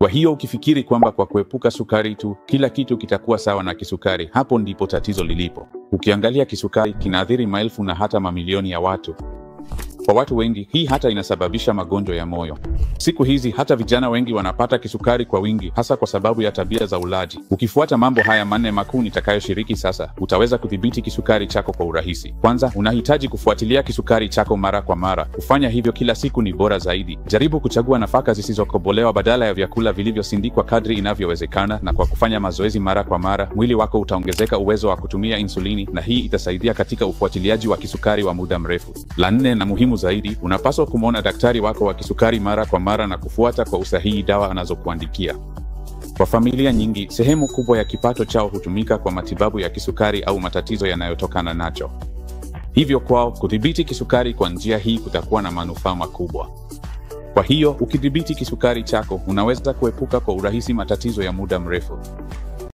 Kwa hiyo ukifikiri kwamba kwa kuepuka sukari tu kila kitu kitakuwa sawa na kisukari, hapo ndipo tatizo lilipo. Ukiangalia, kisukari kinaathiri maelfu na hata mamilioni ya watu. Kwa watu wengi, hii hata inasababisha magonjwa ya moyo. Siku hizi hata vijana wengi wanapata kisukari kwa wingi, hasa kwa sababu ya tabia za ulaji. Ukifuata mambo haya manne makuu nitakayoshiriki sasa, utaweza kudhibiti kisukari chako kwa urahisi. Kwanza, unahitaji kufuatilia kisukari chako mara kwa mara. Kufanya hivyo kila siku ni bora zaidi. Jaribu kuchagua nafaka zisizokobolewa badala ya vyakula vilivyosindikwa kadri inavyowezekana, na kwa kufanya mazoezi mara kwa mara, mwili wako utaongezeka uwezo wa kutumia insulini, na hii itasaidia katika ufuatiliaji wa kisukari wa muda mrefu. La nne na muhimu zaidi, unapaswa kumwona daktari wako wa kisukari mara kwa mara na kufuata kwa usahihi dawa anazokuandikia. Kwa familia nyingi, sehemu kubwa ya kipato chao hutumika kwa matibabu ya kisukari au matatizo yanayotokana nacho. Hivyo kwao, kudhibiti kisukari kwa njia hii kutakuwa na manufaa makubwa. Kwa hiyo, ukidhibiti kisukari chako, unaweza kuepuka kwa urahisi matatizo ya muda mrefu.